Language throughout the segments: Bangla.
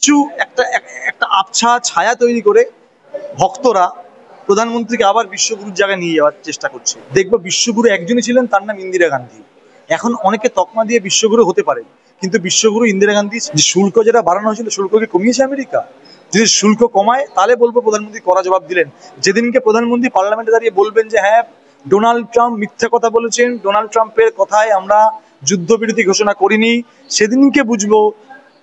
কিছু একটা একটা আবছা ছায়া তৈরি করে ভক্তরা প্রধানমন্ত্রীকে আবার বিশ্বগুরুর জায়গায় নিয়ে যাওয়ার চেষ্টা করছে। দেখবো বিশ্বগুরু একজনই ছিলেন, তার নাম ইন্দিরা গান্ধী। এখন অনেকে তকমা দিয়ে বিশ্বগুরু হতে পারে, কিন্তু বিশ্বগুরু ইন্দিরা গান্ধী। যে শুল্ক যেটা বাড়ানো হয়েছিল, শুল্ককে কমিয়েছে আমেরিকা। যদি শুল্ক কমায় তাহলে বলবো প্রধানমন্ত্রী কড়া জবাব দিলেন। যেদিনকে প্রধানমন্ত্রী পার্লামেন্টে দাঁড়িয়ে বলবেন যে হ্যাঁ, ডোনাল্ড ট্রাম্প মিথ্যা কথা বলেছেন, ডোনাল্ড ট্রাম্পের কথায় আমরা যুদ্ধবিরতি ঘোষণা করিনি, সেদিনকে বুঝবো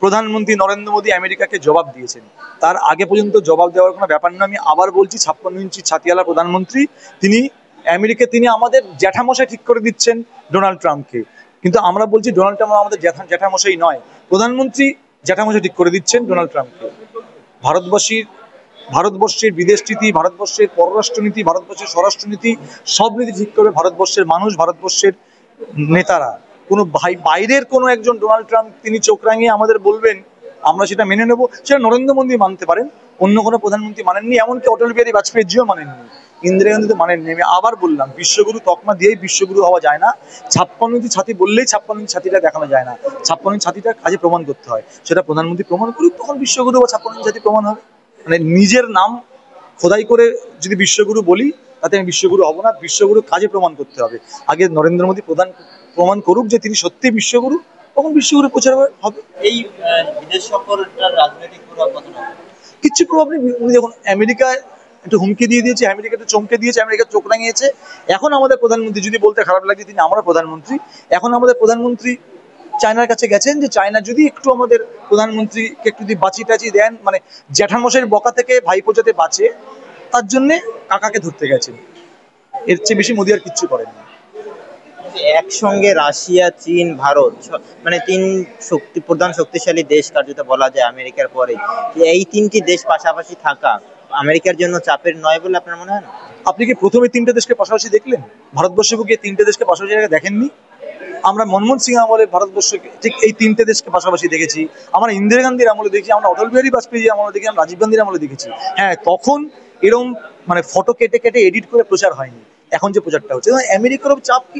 প্রধানমন্ত্রী নরেন্দ্র মোদী আমেরিকাকে জবাব দিয়েছেন। তার আগে পর্যন্ত জবাব দেওয়ার কোনো ব্যাপার না। আমি আবার বলছি, 56 ইঞ্চি ছাতিওয়ালা প্রধানমন্ত্রী তিনি। তিনি আমাদের জ্যাঠামশাই ঠিক করে দিচ্ছেন ডোনাল্ড ট্রাম্পকে, কিন্তু আমরা বলছি ডোনাল্ড ট্রাম্প আমাদের জ্যাঠামশাই নয়, প্রধানমন্ত্রী জ্যাঠামশাই ঠিক করে দিচ্ছেন ডোনাল্ড ট্রাম্পকে। ভারতবর্ষের বিদেশ নীতি, ভারতবর্ষের পররাষ্ট্রনীতি, ভারতবর্ষের স্বরাষ্ট্রনীতি, সব নীতি ঠিক করবে ভারতবর্ষের মানুষ, ভারতবর্ষের নেতারা। কোনো বাইরের কোনো একজন ডোনাল্ড ট্রাম্প তিনি চোখ রাঙিয়ে আমাদের বলবেন, আমরা সেটা মেনে নেবো। সেটা নরেন্দ্র মোদী মানতে পারেন, অন্য কোনো প্রধানমন্ত্রী মানেননি, এমনকি অটল বিহারী বাজপেয়ীজিও মানেননি, ইন্দিরা গান্ধী তো মানেননি। আমি আবার বললাম, বিশ্বগুরু তকমা দিয়েই বিশ্বগুরু হওয়া যায় না। 56 ইঞ্চি ছাতি বললেই 56 ইঞ্চি ছাতিটা দেখানো যায় না। 56 ইঞ্চি ছাতিটা কাজে প্রমাণ করতে হয়, সেটা প্রধানমন্ত্রী প্রমাণ করুক, তখন বিশ্বগুরু বা 56 ইঞ্চি ছাতি প্রমাণ হবে। মানে নিজের নাম খোদাই করে যদি বিশ্বগুরু বলি, তাতে আমি বিশ্বগুরু হব না। বিশ্বগুরু কাজে প্রমাণ করতে হবে। আগে নরেন্দ্র মোদী প্রমাণ করুক যে তিনি সত্যি বিশ্বগুরু, তখন বিশ্বগুরু প্রচার হবে। এই বিদেশ সফরটার রাজনৈতিক প্রভাব কতটা? কিচ্ছু প্রভাব নেই। উনি দেখুন, আমেরিকায় একটু হুমকি দিয়ে দিয়েছে, আমেরিকা একটু চমকে দিয়েছে, আমেরিকা চোখ রাঙিয়েছে। এখন আমাদের প্রধানমন্ত্রী, যদি বলতে খারাপ লাগছে তিনি আমরা প্রধানমন্ত্রী, এখন আমাদের প্রধানমন্ত্রী চায়নার কাছে গেছেন যে চায়না যদি একটু আমাদের প্রধানমন্ত্রীকে একটু যদি বাঁচিয়ে টাচিয়ে দেন, মানে জ্যাঠামশাইয়ের বকা থেকে ভাইপো যাতে বাঁচে, তার জন্যে কাকাকে ধরতে গেছেন। এর চেয়ে বেশি মোদী আর কিচ্ছু করেননি। একসঙ্গে রাশিয়া, চীন, ভারত, মানে তিন প্রধান শক্তিশালী দেশ কার্যত বলা যায় আমেরিকার পরে। এই তিনটি দেশ পাশাপাশি থাকা আমেরিকার জন্য চাপের নয় বলে আপনার মনে হয় না? আপনি কি প্রথমে তিনটে দেশকে পাশাপাশি দেখলেন? ভারতবর্ষে গিয়ে তিনটে দেশকে পাশাপাশি দেখেননি? আমরা মনমোহন সিং আমলে ভারতবর্ষকে ঠিক এই তিনটে দেশকে পাশাপাশি দেখেছি, আমরা ইন্দিরা গান্ধীর আমলে দেখি, আমরা অটল বিহারী বাজপেয়ীর আমলে দেখি, আমরা রাজীব গান্ধীর আমলে দেখেছি। হ্যাঁ, তখন এরকম মানে ফটো কেটে কেটে এডিট করে প্রচার হয়নি, এখন যে প্রচারটা হচ্ছে। আমেরিকারও চাপ কি,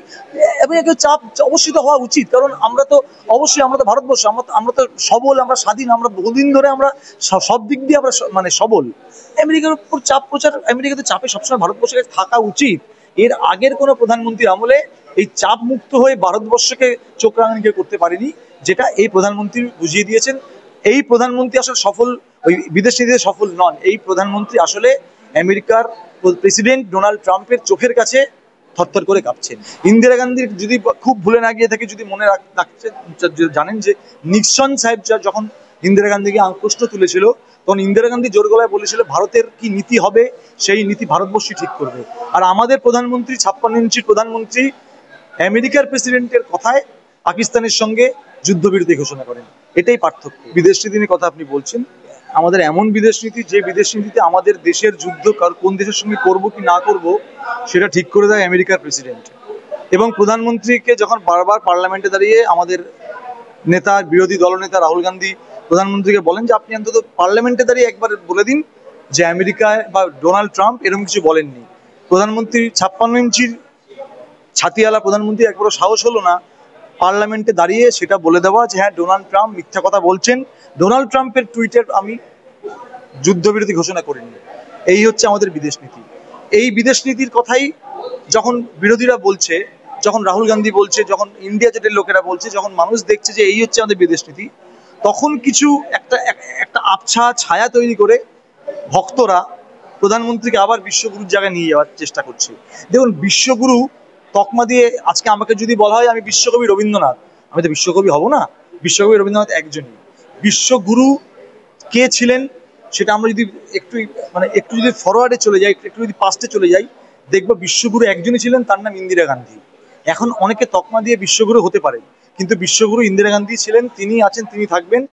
আমেরিকার চাপ অবশ্যই তো হওয়া উচিত, কারণ আমরা তো অবশ্যই, আমরা তো ভারতবর্ষ, আমরা তো সবল, আমরা স্বাধীন, আমরা বহুদিন ধরে আমরা সব দিক দিয়ে আমরা মানে সবল। আমেরিকার উপর চাপ প্রচার, আমেরিকাতে চাপে সবসময় ভারতবর্ষের কাছে থাকা উচিত। এর আগের কোনো প্রধানমন্ত্রীর আমলে এই চাপ মুক্ত হয়ে ভারতবর্ষকে চোখ রাঙানি কেউ করতে পারেনি, যেটা এই প্রধানমন্ত্রী বুঝিয়ে দিয়েছেন। এই প্রধানমন্ত্রী আসলে সফল, ওই বিদেশ নীতিতে সফল নন। এই প্রধানমন্ত্রী আসলে আমেরিকার প্রেসিডেন্ট ডোনাল্ড ট্রাম্পের চোখের কাছে থরথর করে কাঁপছেন। ইন্দিরা গান্ধীর যদি খুব ভুলে না গিয়ে থাকে, যদি মনে রাখছেন, জানেন যে নিক্সন সাহেব যখন ইন্দিরা গান্ধীকে প্রশ্ন তুলেছিল, তখন ইন্দিরা গান্ধী জোর গলায় বলেছিল ভারতের কি নীতি হবে সেই নীতি ভারতবর্ষই ঠিক করবে। আর আমাদের প্রধানমন্ত্রী, 56 ইঞ্চির প্রধানমন্ত্রী, আমেরিকার প্রেসিডেন্টের কথায় পাকিস্তানের সঙ্গে যুদ্ধবিরতি ঘোষণা করেন। এটাই পার্থক্য। বিদেশ নীতি নিয়ে কথা আপনি বলছেন, আমাদের এমন বিদেশ নীতি যে বিদেশ নীতিতে আমাদের দেশের যুদ্ধ কোন দেশের সঙ্গে করব কি না করব সেটা ঠিক করে দেয় আমেরিকার প্রেসিডেন্ট। এবং প্রধানমন্ত্রীকে যখন বারবার পার্লামেন্টে দাঁড়িয়ে আমাদের নেতা, বিরোধী দলনেতা রাহুল গান্ধী প্রধানমন্ত্রীকে বলেন যে আপনি অন্তত পার্লামেন্টে দাঁড়িয়ে একবার বলে দিন যে আমেরিকায় বা ডোনাল্ড ট্রাম্প এরকম কিছু বলেননি। প্রধানমন্ত্রী 56 ইঞ্চির ছাতিওয়ালা প্রধানমন্ত্রী একবারও সাহস হলো না পার্লামেন্টে দাঁড়িয়ে সেটা বলে দেওয়া যে হ্যাঁ, ডোনাল্ড ট্রাম্প মিথ্যা কথা বলছেন, ডোনাল্ড ট্রাম্পের টুইটের আমি যুদ্ধবিরতি ঘোষণা করিনি। এই হচ্ছে আমাদের বিদেশ নীতি। এই বিদেশ নীতির কথাই যখন বিরোধীরা বলছে, যখন রাহুল গান্ধী বলছে, যখন ইন্ডিয়া জোটের লোকেরা বলছে, যখন মানুষ দেখছে যে এই হচ্ছে আমাদের বিদেশ নীতি, তখন কিছু একটা আবছা ছায়া তৈরি করে ভক্তরা প্রধানমন্ত্রীকে আবার বিশ্বগুরুর জায়গায় নিয়ে যাওয়ার চেষ্টা করছে। দেখুন, বিশ্বগুরু তকমা দিয়ে আজকে আমাকে যদি বলা হয় আমি বিশ্বকবি রবীন্দ্রনাথ, আমি তো বিশ্বকবি হব না। বিশ্বকবি রবীন্দ্রনাথ একজনই। বিশ্বগুরু কে ছিলেন সেটা আমরা যদি একটু যদি ফরওয়ার্ডে চলে যাই, একটু যদি পাস্টে চলে যাই, দেখবো বিশ্বগুরু একজনই ছিলেন, তার নাম ইন্দিরা গান্ধী। এখন অনেকে তকমা দিয়ে বিশ্বগুরু হতে পারে, কিন্তু বিশ্বগুরু ইন্দিরা গান্ধী ছিলেন, তিনি আছেন, তিনি থাকবেন।